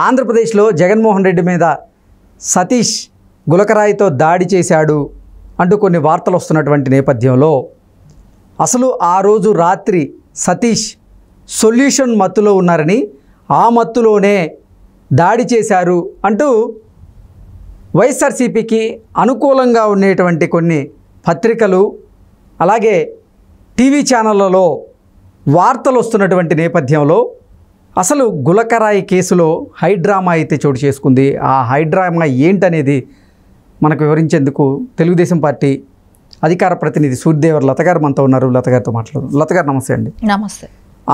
ఆంధ్రప్రదేశ్లో జగన్మోహన్ రెడ్డి మీద సతీష్ గులకరాయితో దాడి చేశాడు అంటూ కొన్ని వార్తలు వస్తున్నటువంటి నేపథ్యంలో అసలు ఆ రోజు రాత్రి సతీష్ సొల్యూషన్ మత్తులో ఉన్నారని, ఆ మత్తులోనే దాడి చేశారు అంటూ వైఎస్ఆర్సీపీకి అనుకూలంగా ఉండేటువంటి కొన్ని పత్రికలు అలాగే టీవీ ఛానళ్లలో వార్తలు వస్తున్నటువంటి నేపథ్యంలో అసలు గులకరాయి కేసులో హైడ్రామా అయితే చోటు చేసుకుంది. ఆ హైడ్రామా ఏంటనేది మనకు వివరించేందుకు తెలుగుదేశం పార్టీ అధికార ప్రతినిధి సూర్యదేవర్ లత గారు మనతో ఉన్నారు. లత గారితో మాట్లాడు. లత గారు నమస్తే అండి. నమస్తే.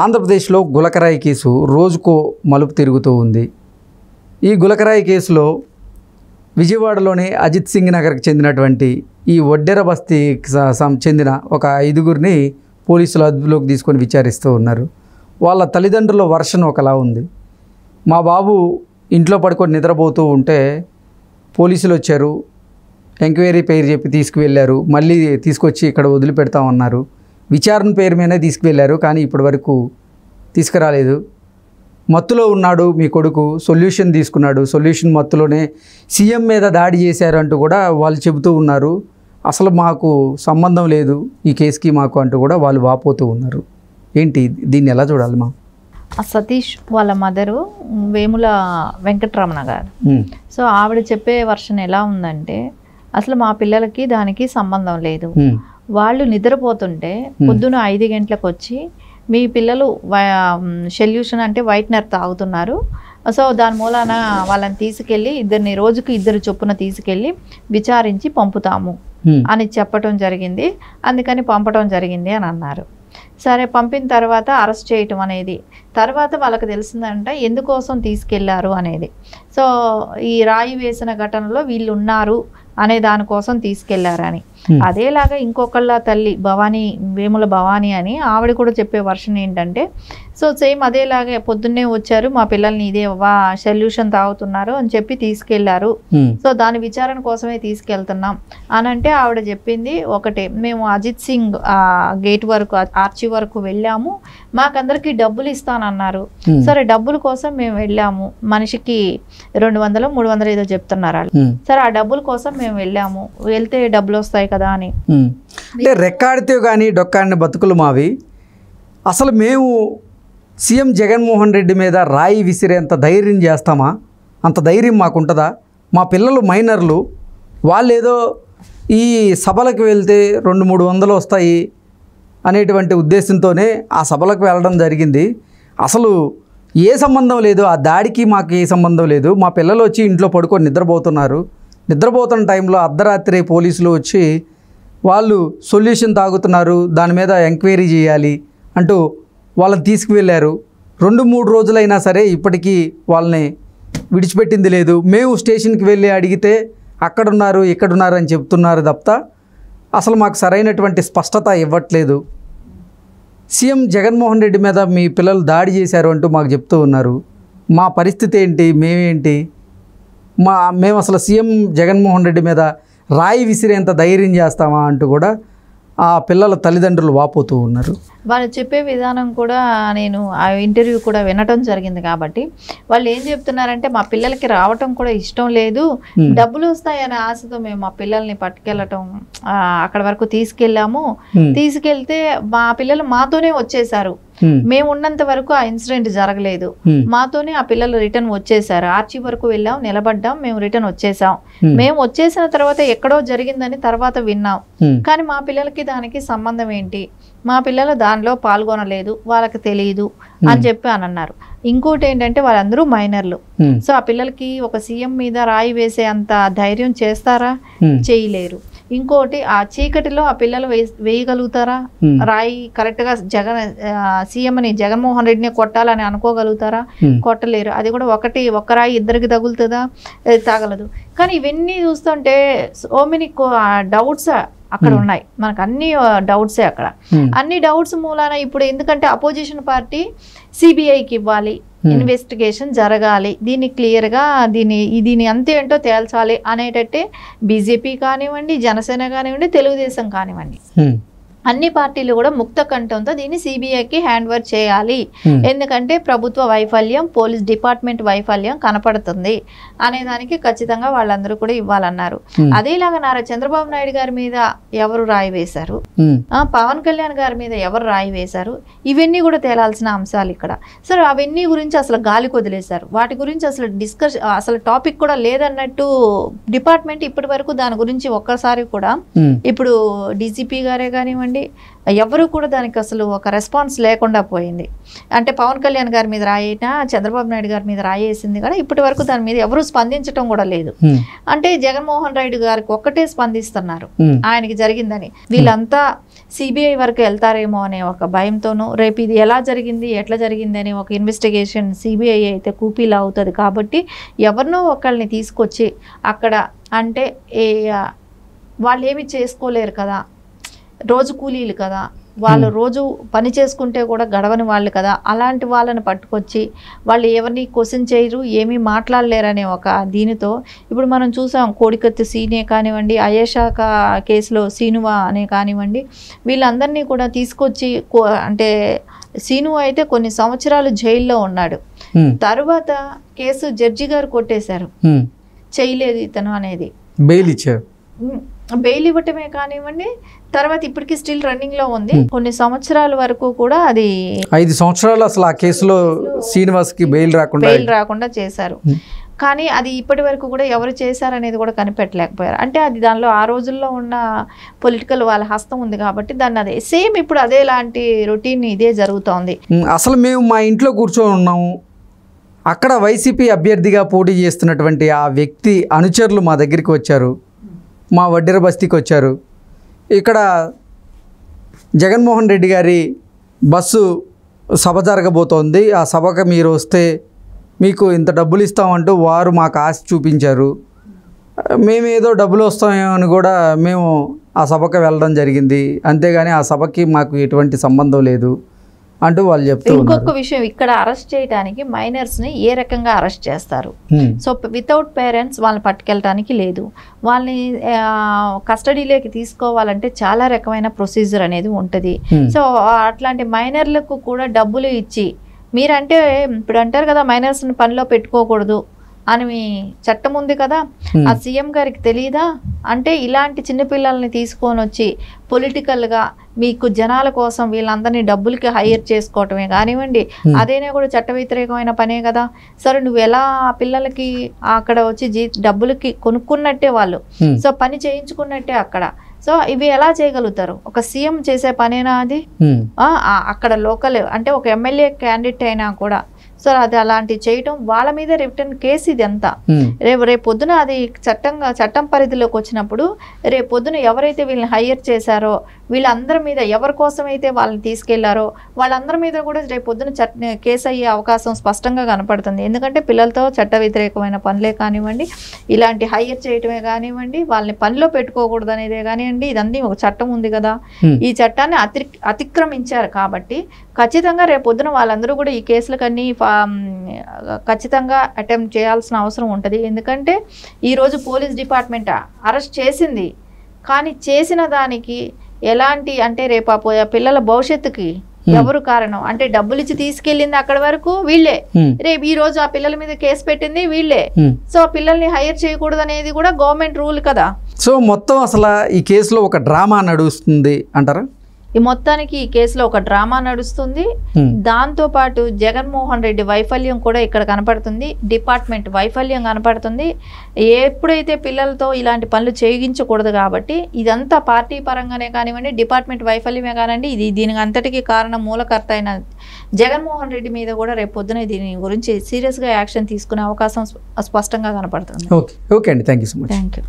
ఆంధ్రప్రదేశ్లో గులకరాయి కేసు రోజుకో మలుపు తిరుగుతూ ఉంది. ఈ గులకరాయి కేసులో విజయవాడలోని అజిత్ సింగ్ నగర్కి చెందినటువంటి ఈ వడ్డెర బస్తీకి చెందిన ఒక 5గురిని పోలీసులు అదుపులోకి తీసుకొని విచారిస్తూ ఉన్నారు. వాళ్ళ తల్లిదండ్రుల వర్షన్ ఒకలా ఉంది. మా బాబు ఇంట్లో పడుకొని నిద్రపోతూ ఉంటే పోలీసులు వచ్చారు, ఎంక్వైరీ పేరు చెప్పి తీసుకువెళ్ళారు, మళ్ళీ తీసుకొచ్చి ఇక్కడ వదిలిపెడతామన్నారు. విచారణ పేరు మీదనే తీసుకువెళ్ళారు, కానీ ఇప్పటి వరకు తీసుకురాలేదు. మత్తులో ఉన్నాడు మీ కొడుకు, సొల్యూషన్ తీసుకున్నాడు, సొల్యూషన్ మత్తులోనే సీఎం మీద దాడి చేశారు అంటూ కూడా వాళ్ళు చెబుతూ ఉన్నారు. అసలు మాకు సంబంధం లేదు ఈ కేసుకి మాకు అంటూ కూడా వాళ్ళు వాపోతూ ఉన్నారు. ఏంటి దీన్ని ఎలా చూడాలి మా? సతీష్ వాళ్ళ మదరు వేముల వెంకటరమణ గారు. సో ఆవిడ చెప్పే వర్షన్ ఎలా ఉందంటే, అసలు మా పిల్లలకి దానికి సంబంధం లేదు. వాళ్ళు నిద్రపోతుంటే పొద్దున 5 గంటలకు వచ్చి మీ పిల్లలు సొల్యూషన్ అంటే వైట్నర్ తాగుతున్నారు, సో దాని మూలాన వాళ్ళని తీసుకెళ్ళి రోజుకి 2 చొప్పున తీసుకెళ్ళి విచారించి పంపుతాము అని చెప్పటం జరిగింది. అందుకని పంపటం జరిగింది అని అన్నారు. సరే, పంపిన తర్వాత అరెస్ట్ చేయటం అనేది తర్వాత వాళ్ళకి తెలిసిందంట ఎందుకోసం తీసుకెళ్లారు అనేది. సో ఈ రాయి వేసిన ఘటనలో వీళ్ళు ఉన్నారు అనే దానికోసం తీసుకెళ్లారని. అదేలాగా ఇంకొకళ్ళ తల్లి భవానీ, వేముల భవానీ అని ఆవిడ కూడా చెప్పే వర్షన్ ఏంటంటే, సో సేమ్ అదేలాగే పొద్దున్నే వచ్చారు, మా పిల్లల్ని ఇదే సొల్యూషన్ తాగుతున్నారు అని చెప్పి తీసుకెళ్లారు, సో దాని విచారణ కోసమే తీసుకెళ్తున్నాం అని అంటే ఆవిడ చెప్పింది ఒకటే, మేము అజిత్ సింగ్ గేట్ వరకు ఆర్చి వరకు వెళ్ళాము, మాకందరికి డబ్బులు ఇస్తానన్నారు. సరే డబ్బుల కోసం మేము వెళ్ళాము, మనిషికి 200 300 ఏదో చెప్తున్నారు. సరే ఆ డబ్బుల కోసం మేము వెళ్ళాము, వెళ్తే డబ్బులు వస్తాయి కదా అని. అంటే రెక్కాడితే కానీ డొక్కాడిన బతుకులు మావి. అసలు మేము సీఎం జగన్మోహన్ రెడ్డి మీద రాయి విసిరేంత ధైర్యం చేస్తామా? అంత ధైర్యం మాకుంటుందా? మా పిల్లలు మైనర్లు, వాళ్ళు ఏదో ఈ సభలకు వెళ్తే 200-300 వస్తాయి అనేటువంటి ఉద్దేశంతోనే ఆ సభలకు వెళ్ళడం జరిగింది. అసలు ఏ సంబంధం లేదు, ఆ దాడికి మాకు ఏ సంబంధం లేదు. మా పిల్లలు వచ్చి ఇంట్లో పడుకొని నిద్రపోతున్నారు, నిద్రపోతున్న టైంలో అర్ధరాత్రి పోలీసులు వచ్చి వాళ్ళు సొల్యూషన్ తాగుతున్నారు, దాని మీద ఎంక్వైరీ చేయాలి అంటూ వాళ్ళని తీసుకువెళ్ళారు. 2-3 రోజులైనా సరే ఇప్పటికీ వాళ్ళని విడిచిపెట్టింది లేదు. మేము స్టేషన్కి వెళ్ళి అడిగితే అక్కడున్నారు ఇక్కడున్నారు అని చెప్తున్నారు తప్ప అసలు మాకు సరైనటువంటి స్పష్టత ఇవ్వట్లేదు. సీఎం జగన్మోహన్ రెడ్డి మీద మీ పిల్లలు దాడి చేశారు అంటూ మాకు చెప్తూ ఉన్నారు. మా పరిస్థితి ఏంటి? మేమేంటి? మేము అసలు సీఎం జగన్మోహన్ రెడ్డి మీద రాయి విసిరేంత ధైర్యం చేస్తామా అంటూ కూడా ఆ పిల్లల తల్లిదండ్రులు వాపోతూ ఉన్నారు. వాళ్ళు చెప్పే విధానం కూడా నేను ఆ ఇంటర్వ్యూ కూడా వినటం జరిగింది. కాబట్టి వాళ్ళు ఏం చెప్తున్నారంటే, మా పిల్లలకి రావటం కూడా ఇష్టం లేదు, డబ్బులు వస్తాయనే ఆశతో మేము మా పిల్లల్ని పట్టుకెళ్ళటం అక్కడ వరకు తీసుకెళ్ళాము, తీసుకెళ్తే మా పిల్లలు మాతోనే వచ్చేసారు, మేము ఉన్నంత వరకు ఆ ఇన్సిడెంట్ జరగలేదు, మాతోనే ఆ పిల్లలు రిటర్న్ వచ్చేసారు, ఆర్చి వరకు వెళ్ళాం, నిలబడ్డాం, మేము రిటర్న్ వచ్చేసాం, మేము వచ్చేసిన తర్వాత ఎక్కడో జరిగిందని తర్వాత విన్నాం, కానీ మా పిల్లలకి దానికి సంబంధం ఏంటి, మా పిల్లలు దానిలో పాల్గొనలేదు, వాళ్ళకి తెలియదు అని చెప్పి అని అన్నారు. ఇంకోటి ఏంటంటే వాళ్ళందరూ మైనర్లు, సో ఆ పిల్లలకి ఒక సీఎం మీద రాయి వేసే అంత ధైర్యం చేస్తారా? చేయలేరు. ఇంకోటి ఆ చీకటిలో ఆ పిల్లలు వేయగలుగుతారా? రాయి కరెక్ట్ గా సీఎంని జగన్మోహన్ రెడ్డిని కొట్టాలని అనుకోగలుగుతారా? కొట్టలేరు. అది కూడా ఒక్క రాయి 2కి తగులుతుందా? తగలదు. కానీ ఇవన్నీ చూస్తుంటే సో మెనీ డౌట్స్ అక్కడ ఉన్నాయి. మనకు అన్ని డౌట్సే అక్కడ. అన్ని డౌట్స్ మూలాన ఇప్పుడు ఎందుకంటే అపోజిషన్ పార్టీ సిబిఐకి ఇవ్వాలి, ఇన్వెస్టిగేషన్ జరగాలి, దీన్ని క్లియర్గా దీని అంతేంటో తేల్చాలి అనేటట్టే బీజేపీ కానివ్వండి, జనసేన కానివ్వండి, తెలుగుదేశం కానివ్వండి. అన్ని పార్టీలు కూడా ముక్త కంఠంతో దీన్ని సిబిఐకి హ్యాండ్ ఓవర్ చేయాలి, ఎందుకంటే ప్రభుత్వ వైఫల్యం, పోలీస్ డిపార్ట్మెంట్ వైఫల్యం కనపడుతుంది అనే దానికి ఖచ్చితంగా వాళ్ళందరూ కూడా ఇవ్వాలన్నారు. అదేలాగా నారా చంద్రబాబు నాయుడు గారి మీద ఎవరు రాయి వేశారు, పవన్ కళ్యాణ్ గారి మీద ఎవరు రాయి వేశారు, ఇవన్నీ కూడా తేలాల్సిన అంశాలు ఇక్కడ. సరే, అవన్నీ గురించి అసలు గాలికి వదిలేశారు, వాటి గురించి అసలు టాపిక్ కూడా లేదన్నట్టు డిపార్ట్మెంట్ ఇప్పటి వరకు దాని గురించి ఒక్కసారి కూడా, ఇప్పుడు డీజీపీ గారే కానివ్వండి ఎవరు కూడా దానికి అసలు ఒక రెస్పాన్స్ లేకుండా పోయింది. అంటే పవన్ కళ్యాణ్ గారి మీద రాయినా చంద్రబాబు నాయుడు గారి మీద రాయేసింది కూడా ఇప్పటి వరకు దాని మీద ఎవరు స్పందించడం కూడా లేదు. అంటే జగన్మోహన్ రెడ్డి గారికి ఒక్కటే స్పందిస్తున్నారు ఆయనకి జరిగిందని. వీళ్ళంతా సిబిఐ వరకు వెళ్తారేమో అనే ఒక భయంతోనూ, రేపు ఇది ఎలా జరిగింది ఎట్లా జరిగింది అని ఒక ఇన్వెస్టిగేషన్ సిబిఐ అయితే కూపీలా అవుతుంది కాబట్టి ఎవరినో ఒకళ్ళని తీసుకొచ్చి అక్కడ, అంటే వాళ్ళు ఏమి చేసుకోలేరు కదా, రోజు కూలీలు కదా, వాళ్ళు రోజు పని చేసుకుంటే కూడా గడవని వాళ్ళు కదా, అలాంటి వాళ్ళని పట్టుకొచ్చి వాళ్ళు ఎవరిని క్వశ్చన్ చేయరు, ఏమీ మాట్లాడలేరనే ఒక దీనితో ఇప్పుడు మనం చూసాం. కోడికత్తి సీనే కానివ్వండి, అయేషా కేసులో సీనువా అనే కానివ్వండి, వీళ్ళందరినీ కూడా తీసుకొచ్చి, అంటే సీను అయితే కొన్ని సంవత్సరాలు జైల్లో ఉన్నాడు. తర్వాత కేసు జడ్జి గారు కొట్టేశారు, చేయలేదు ఇతను అనేది, బెయిల్ ఇచ్చారు. బెయిల్ ఇవ్వటమే కానివ్వండి, తర్వాత ఇప్పటికీ స్టిల్ రన్నింగ్ లో ఉంది. కొన్ని సంవత్సరాల వరకు కూడా అది 5 సంవత్సరాలు అసలు ఆ కేసులో శ్రీనివాస్కి బెయిల్ రాకుండా చేశారు. కానీ అది ఇప్పటి వరకు కూడా ఎవరు చేశారనేది కూడా కనిపెట్టలేకపోయారు. అంటే అది దానిలో ఆ రోజుల్లో ఉన్న పొలిటికల్ వాళ్ళ హస్తం ఉంది కాబట్టి దాన్ని అదే సేమ్ ఇప్పుడు అదే లాంటి రొటీన్ ఇదే జరుగుతోంది. అసలు మేము మా ఇంట్లో కూర్చొని ఉన్నాము, అక్కడ వైసీపీ అభ్యర్థిగా పోటీ చేస్తున్నటువంటి ఆ వ్యక్తి అనుచరులు మా దగ్గరికి వచ్చారు, మా వడ్డెర బస్తీకి వచ్చారు. ఇక్కడ జగన్మోహన్ రెడ్డి గారి బస్సు సభ జరగబోతోంది, ఆ సభకు మీరు వస్తే మీకు ఇంత డబ్బులు ఇస్తామంటూ వారు మాకు ఆశ చూపించారు. మేము ఏదో డబ్బులు వస్తామేమో అని కూడా మేము ఆ సభకు వెళ్ళడం జరిగింది, అంతేగాని ఆ సభకి మాకు ఎటువంటి సంబంధం లేదు అంటూ వాళ్ళు చెప్తారు. ఇంకొక విషయం, ఇక్కడ అరెస్ట్ చేయడానికి మైనర్స్ ని ఏ రకంగా అరెస్ట్ చేస్తారు? సో వితౌట్ పేరెంట్స్ వాళ్ళని పట్టుకెళ్ళడానికి లేదు, వాళ్ళని కస్టడీలోకి తీసుకోవాలంటే చాలా రకమైన ప్రొసీజర్ అనేది ఉంటుంది. సో అట్లాంటి మైనర్లకు కూడా డబ్బులు ఇచ్చి, మీరంటే ఇప్పుడు అంటారు కదా మైనర్స్ని పనిలో పెట్టుకోకూడదు అని మీ చట్టం ఉంది కదా, ఆ సీఎం గారికి తెలియదా? అంటే ఇలాంటి చిన్నపిల్లల్ని తీసుకొని వచ్చి పొలిటికల్గా మీకు జనాల కోసం వీళ్ళందరినీ డబ్బులకి హైర్ చేసుకోవటమే కానివ్వండి, అదేనే కూడా చట్ట వ్యతిరేకమైన పనే కదా. సరే, నువ్వు ఎలా పిల్లలకి అక్కడ వచ్చి డబ్బులకి కొనుక్కున్నట్టే వాళ్ళు, సో పని చేయించుకున్నట్టే అక్కడ. సో ఇవి ఎలా చేయగలుగుతారు? ఒక సీఎం చేసే పనేనా అది? అక్కడ లోకల్ అంటే ఒక ఎమ్మెల్యే క్యాండిడేట్ అయినా కూడా సో అది అలాంటి చేయటం, వాళ్ళ మీద రిటర్న్ కేసు ఇది ఎంత. రేపు పొద్దున అది చట్టం పరిధిలోకి వచ్చినప్పుడు రేపు పొద్దున ఎవరైతే వీళ్ళని హైర్ చేశారో వీళ్ళందరి మీద, ఎవరి కోసం అయితే వాళ్ళని తీసుకెళ్లారో వాళ్ళందరి మీద కూడా రేపు పొద్దున కేసు అయ్యే అవకాశం స్పష్టంగా కనపడుతుంది. ఎందుకంటే పిల్లలతో చట్ట వ్యతిరేకమైన పనులే కానివ్వండి, ఇలాంటి హైర్ చేయటమే కానివ్వండి, వాళ్ళని పనిలో పెట్టుకోకూడదు అనేదే కానివ్వండి, ఇదన్నీ ఒక చట్టం ఉంది కదా. ఈ చట్టాన్ని అతిక్రమించారు కాబట్టి ఖచ్చితంగా రేపు పొద్దున వాళ్ళందరూ కూడా ఈ కేసులకన్నీ ఖచ్చితంగా అటెంప్ట్ చేయాల్సిన అవసరం ఉంటుంది. ఎందుకంటే ఈరోజు పోలీస్ డిపార్ట్మెంట్ అరెస్ట్ చేసింది, కానీ చేసిన దానికి ఎలాంటి, అంటే రేపు ఆ పిల్లల భవిష్యత్తుకి ఎవరు కారణం? అంటే డబ్బులు ఇచ్చి తీసుకెళ్ళింది అక్కడి వరకు వీళ్ళే, రేపు ఈ రోజు ఆ పిల్లల మీద కేసు పెట్టింది వీళ్ళే. సో పిల్లల్ని హైర్ చేయకూడదు అనేది కూడా గవర్నమెంట్ రూల్ కదా. సో మొత్తం అసలు ఈ కేసులో ఒక డ్రామా నడుస్తుంది అంటారా? ఈ మొత్తానికి ఈ కేసులో ఒక డ్రామా నడుస్తుంది. దాంతో పాటు జగన్మోహన్ రెడ్డి వైఫల్యం కూడా ఇక్కడ కనపడుతుంది, డిపార్ట్మెంట్ వైఫల్యం కనపడుతుంది. ఎప్పుడైతే పిల్లలతో ఇలాంటి పనులు చేయించకూడదు కాబట్టి ఇదంతా పార్టీ పరంగానే కానివ్వండి, డిపార్ట్మెంట్ వైఫల్యమే కానివ్వండి, ఇది దీనికి అంతటికీ కారణం మూలకర్త అయిన జగన్మోహన్ రెడ్డి మీద కూడా రేపు పొద్దున దీని గురించి సీరియస్గా యాక్షన్ తీసుకునే అవకాశం స్పష్టంగా కనపడుతుంది. ఓకే అండి, thank you so much. Thank you.